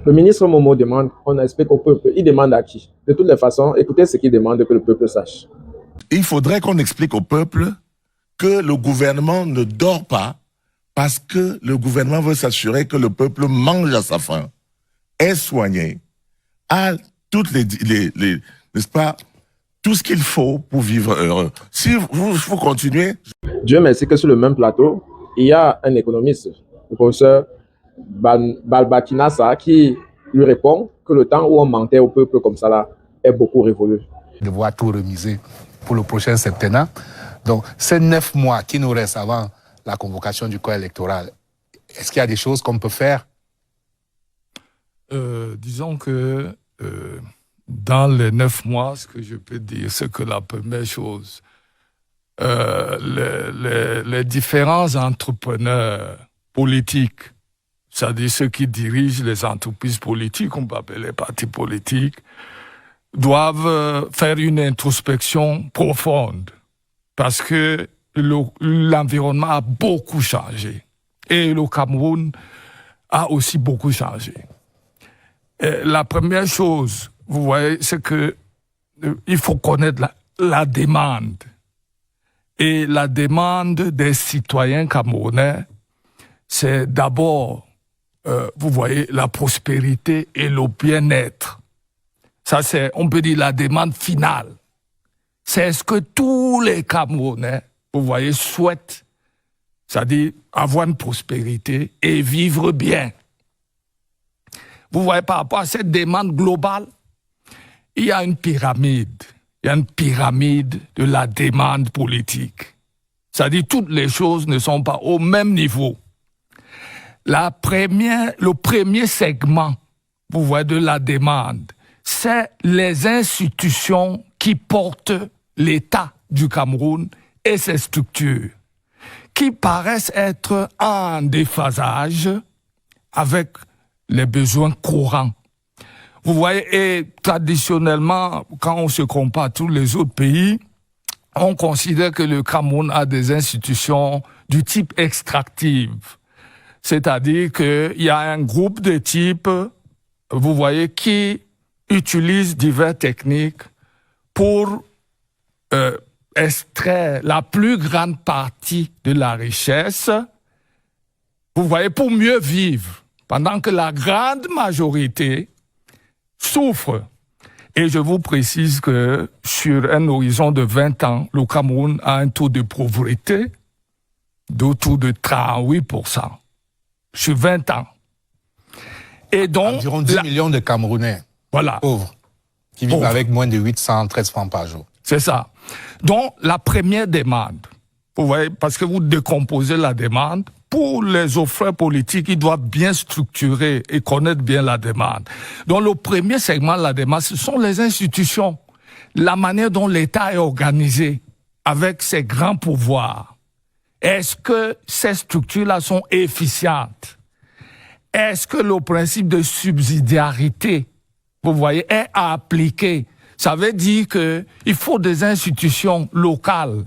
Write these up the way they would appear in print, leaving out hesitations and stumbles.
Le ministre Momo demande, on explique au peuple. Il demande à qui? De toutes les façons, écoutez ce qu'il demande que le peuple sache. Il faudrait qu'on explique au peuple que le gouvernement ne dort pas parce que le gouvernement veut s'assurer que le peuple mange à sa faim, est soigné, a toutes n'est-ce pas, tout ce qu'il faut pour vivre heureux. Si vous continuez... Dieu merci que sur le même plateau, il y a un économiste, le professeur Balbakinasa, qui lui répond que le temps où on mentait au peuple comme ça là est beaucoup révolu. Devoir tout remiser pour le prochain septennat. Donc, ces 9 mois qui nous restent avant la convocation du corps électoral, est-ce qu'il y a des choses qu'on peut faire? Disons que dans les 9 mois, ce que je peux dire, c'est que la première chose, les différents entrepreneurs politiques, c'est-à-dire ceux qui dirigent les entreprises politiques, on peut appeler les partis politiques, doivent faire une introspection profonde parce que l'environnement a beaucoup changé et le Cameroun a aussi beaucoup changé. Et la première chose, vous voyez, c'est que il faut connaître la demande. Et la demande des citoyens camerounais, c'est d'abord, vous voyez, la prospérité et le bien-être. Ça, c'est, on peut dire, la demande finale. C'est ce que tous les Camerounais, vous voyez, souhaitent. C'est-à-dire avoir une prospérité et vivre bien. Vous voyez, par rapport à cette demande globale, il y a une pyramide. Il y a une pyramide de la demande politique. C'est-à-dire toutes les choses ne sont pas au même niveau. Le premier segment, vous voyez, de la demande, c'est les institutions qui portent l'État du Cameroun et ses structures, qui paraissent être en déphasage avec les besoins courants. Vous voyez, et traditionnellement, quand on se compare à tous les autres pays, on considère que le Cameroun a des institutions du type extractive. C'est-à-dire qu'il y a un groupe de type, vous voyez, qui utilise diverses techniques pour extraire la plus grande partie de la richesse, vous voyez, pour mieux vivre, pendant que la grande majorité souffre. Et je vous précise que sur un horizon de 20 ans, le Cameroun a un taux de pauvreté d'autour de 38% sur 20 ans. Et donc, environ 10 millions de Camerounais pauvres qui vivent avec moins de 813 francs par jour. C'est ça. Donc, la première demande, vous voyez, parce que vous décomposez la demande, pour les offreurs politiques, ils doivent bien structurer et connaître bien la demande. Donc, le premier segment de la demande, ce sont les institutions. La manière dont l'État est organisé avec ses grands pouvoirs. Est-ce que ces structures-là sont efficientes? Est-ce que le principe de subsidiarité, vous voyez, est appliqué? Ça veut dire qu'il faut des institutions locales,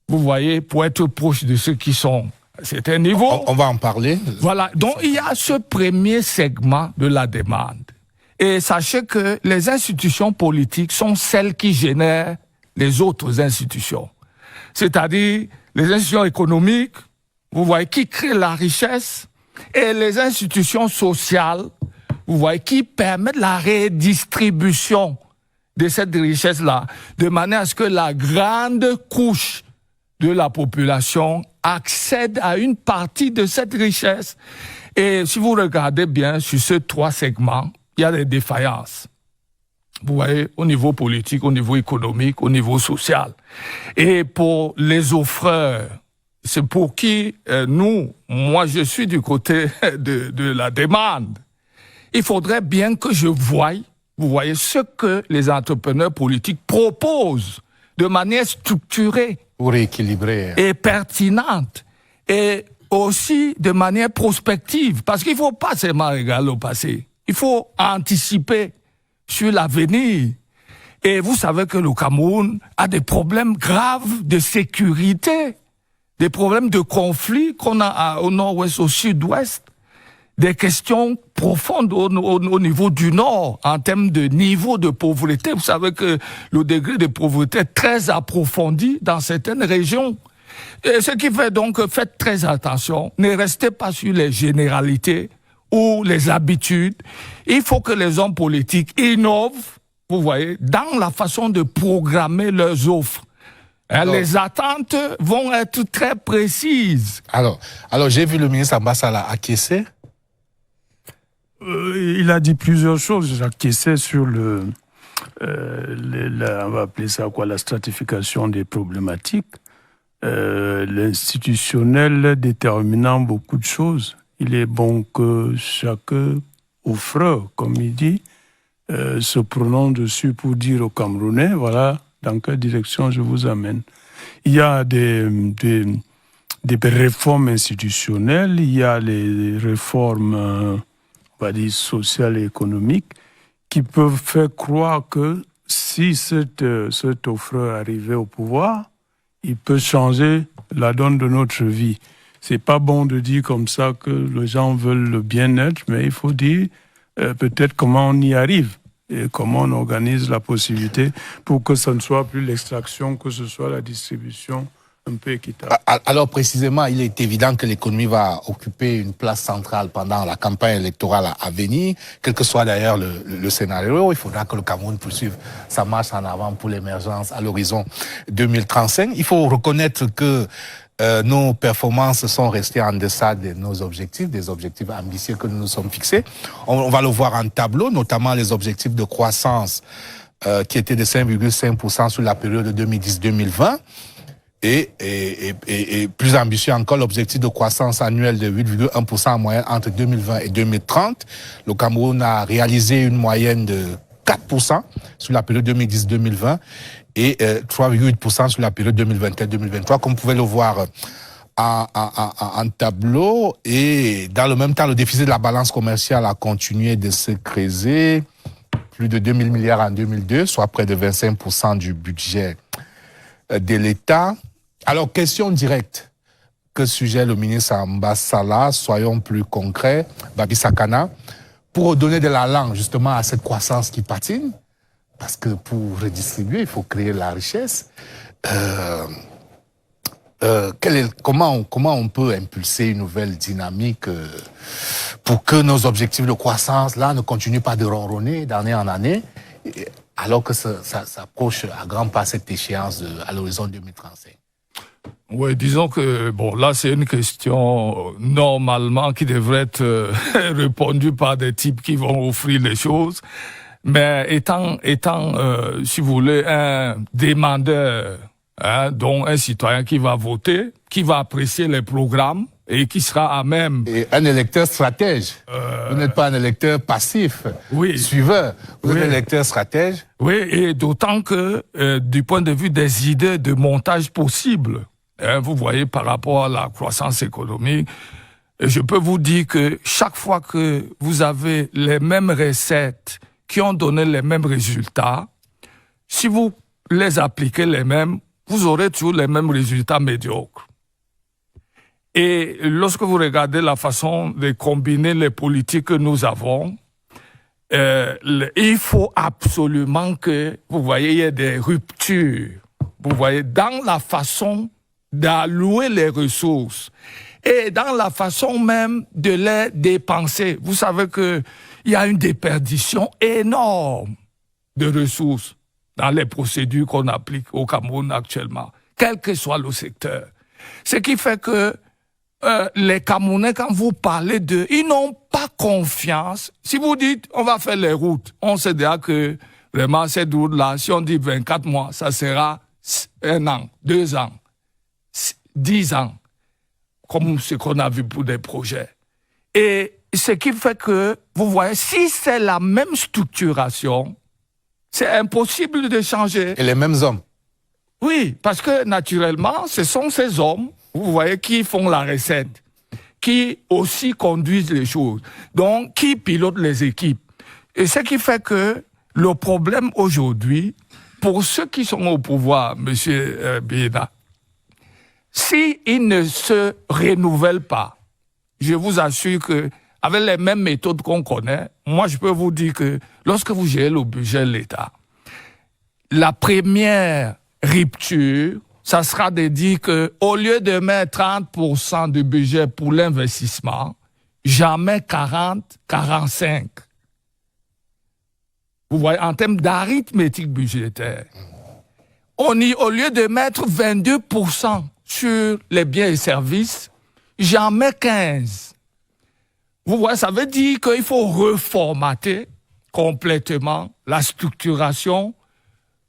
vous voyez, pour être proche de ceux qui sont à certains niveaux. On va en parler. Voilà, donc il y a ce premier segment de la demande. Et sachez que les institutions politiques sont celles qui génèrent les autres institutions. C'est-à-dire les institutions économiques, vous voyez, qui créent la richesse, et les institutions sociales, vous voyez, qui permettent la redistribution de cette richesse-là, de manière à ce que la grande couche de la population accède à une partie de cette richesse. Et si vous regardez bien sur ces 3 segments, il y a des défaillances. Vous voyez, au niveau politique, au niveau économique, au niveau social. Et pour les offreurs, c'est pour qui moi je suis du côté de la demande. Il faudrait bien que je voie, vous voyez, ce que les entrepreneurs politiques proposent de manière structurée. Pour équilibrer. Et pertinente. Et aussi de manière prospective. Parce qu'il ne faut pas seulement regarder le passé. Il faut anticiper sur l'avenir. Et vous savez que le Cameroun a des problèmes graves de sécurité, des problèmes de conflit qu'on a au nord-ouest, au sud-ouest. des questions profondes au niveau du Nord, en termes de niveau de pauvreté. Vous savez que le degré de pauvreté est très approfondi dans certaines régions. Et ce qui fait donc, faites très attention, ne restez pas sur les généralités ou les habitudes. Il faut que les hommes politiques innovent, vous voyez, dans la façon de programmer leurs offres. Les attentes vont être très précises. Alors j'ai vu le ministre Ambassala acquiescer. Il a dit plusieurs choses. J'acquiesçais sur on va appeler ça quoi, la stratification des problématiques. L'institutionnel déterminant beaucoup de choses. Il est bon que chaque offreur, comme il dit, se prononce dessus pour dire aux Camerounais, voilà, dans quelle direction je vous amène. Il y a des réformes institutionnelles, il y a les réformes, on va dire, sociales et économiques, qui peuvent faire croire que si cet offreur arrivait au pouvoir, il peut changer la donne de notre vie. C'est pas bon de dire comme ça que les gens veulent le bien-être, mais il faut dire peut-être comment on y arrive et comment on organise la possibilité pour que ce ne soit plus l'extraction, que ce soit la distribution un peu équitable. Alors précisément, il est évident que l'économie va occuper une place centrale pendant la campagne électorale à venir, quel que soit d'ailleurs le scénario. Il faudra que le Cameroun poursuive sa marche en avant pour l'émergence à l'horizon 2035. Il faut reconnaître que nos performances sont restées en deçà de nos objectifs, des objectifs ambitieux que nous nous sommes fixés. On va le voir en tableau, notamment les objectifs de croissance qui étaient de 5,5% sur la période 2010-2020. Et plus ambitieux encore, l'objectif de croissance annuelle de 8,1% en moyenne entre 2020 et 2030. Le Cameroun a réalisé une moyenne de 4% sur la période 2010-2020 et 3,8% sur la période 2021-2023, comme vous pouvez le voir en tableau. Et dans le même temps, le déficit de la balance commerciale a continué de se creuser, plus de 2000 milliards en 2002, soit près de 25% du budget de l'État. Alors, question directe. Que suggère le ministre Ambassala? Soyons plus concrets, Babi Sakana, pour donner de la langue justement à cette croissance qui patine, parce que pour redistribuer, il faut créer la richesse. Comment on peut impulser une nouvelle dynamique pour que nos objectifs de croissance là ne continuent pas de ronronner d'année en année, alors que ça approche à grands pas cette échéance à l'horizon 2035? Oui, disons que, bon, là, c'est une question, normalement, qui devrait être répondue par des types qui vont offrir les choses. Mais étant, si vous voulez, un demandeur, dont un citoyen qui va voter, qui va apprécier les programmes et qui sera à même... Et un électeur stratège. Vous n'êtes pas un électeur passif, oui, suiveur. Vous êtes un électeur stratège. Oui, et d'autant que, du point de vue des idées de montage possibles, vous voyez, par rapport à la croissance économique, je peux vous dire que chaque fois que vous avez les mêmes recettes qui ont donné les mêmes résultats, si vous les appliquez les mêmes, vous aurez toujours les mêmes résultats médiocres. Et lorsque vous regardez la façon de combiner les politiques que nous avons, il faut absolument que, vous voyez, il y ait des ruptures, vous voyez, dans la façon d'allouer les ressources et dans la façon même de les dépenser. Vous savez que il y a une déperdition énorme de ressources dans les procédures qu'on applique au Cameroun actuellement, quel que soit le secteur. Ce qui fait que les Camerounais, quand vous parlez d'eux, ils n'ont pas confiance. Si vous dites, on va faire les routes, on sait déjà que vraiment cette route-là, si on dit 24 mois, ça sera 1 an, 2 ans, 10 ans, comme ce qu'on a vu pour des projets. Et ce qui fait que, vous voyez, si c'est la même structuration, c'est impossible de changer. Et les mêmes hommes. Oui, parce que naturellement, ce sont ces hommes, vous voyez, qui font la recette, qui aussi conduisent les choses, donc qui pilotent les équipes. Et ce qui fait que le problème aujourd'hui, pour ceux qui sont au pouvoir, M. Bieda, s'ils ne se renouvellent pas, je vous assure que avec les mêmes méthodes qu'on connaît, moi, je peux vous dire que lorsque vous gérez le budget de l'État, la première rupture, ça sera de dire que au lieu de mettre 30% du budget pour l'investissement, jamais 40, 45. Vous voyez, en termes d'arithmétique budgétaire, au lieu de mettre 22% sur les biens et services, jamais 15. Vous voyez, ça veut dire qu'il faut reformater complètement la structuration,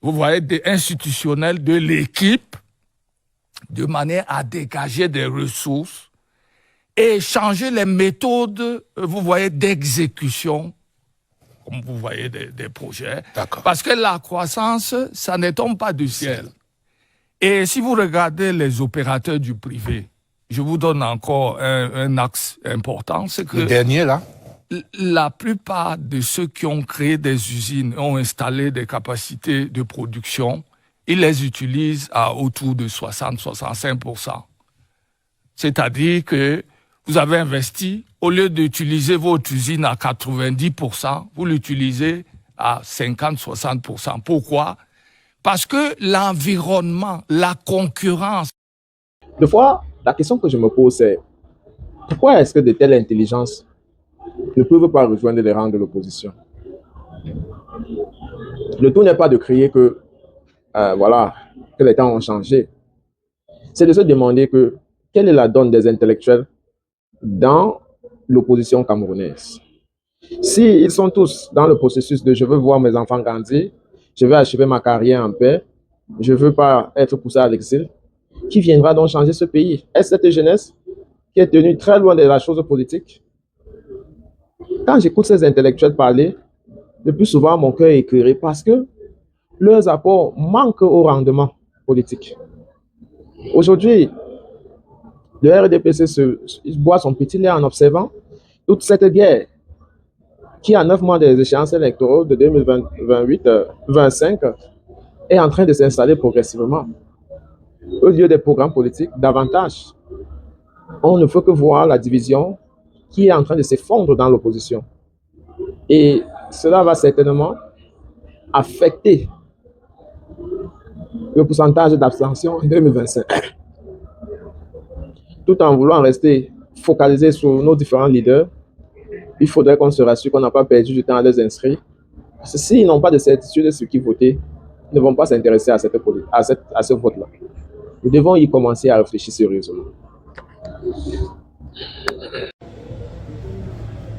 vous voyez, institutionnelle de l'équipe, de manière à dégager des ressources et changer les méthodes, vous voyez, d'exécution, comme vous voyez, des projets. Parce que la croissance, ça ne tombe pas du ciel. Et si vous regardez les opérateurs du privé, je vous donne encore un axe important, c'est que... Le dernier, là? La plupart de ceux qui ont créé des usines, ont installé des capacités de production, ils les utilisent à autour de 60-65%. C'est-à-dire que vous avez investi, au lieu d'utiliser votre usine à 90%, vous l'utilisez à 50-60%. Pourquoi? Parce que l'environnement, la concurrence... Des fois, la question que je me pose, c'est pourquoi est-ce que de telles intelligences ne peuvent pas rejoindre les rangs de l'opposition? Le tout n'est pas de crier que, que les temps ont changé. C'est de se demander quelle est la donne des intellectuels dans l'opposition camerounaise. S'ils sont tous dans le processus de « je veux voir mes enfants grandir, je veux achever ma carrière en paix, je ne veux pas être poussé à l'exil », qui viendra donc changer ce pays? Est-ce cette jeunesse qui est tenue très loin de la chose politique? Quand j'écoute ces intellectuels parler, le plus souvent, mon cœur est éclairé parce que leurs apports manquent au rendement politique. Aujourd'hui, le RDPC boit son petit lait en observant toute cette guerre qui, à 9 mois des échéances électorales de 2028-2025, est en train de s'installer progressivement. Au lieu des programmes politiques, davantage, on ne peut que voir la division qui est en train de s'effondrer dans l'opposition. Et cela va certainement affecter le pourcentage d'abstention en 2025. Tout en voulant rester focalisé sur nos différents leaders, il faudrait qu'on se rassure qu'on n'a pas perdu du temps à les inscrire. Parce que s'ils n'ont pas de certitude sur qui voter, ils ne vont pas s'intéresser à ce vote-là. Nous devons y commencer à réfléchir sérieusement.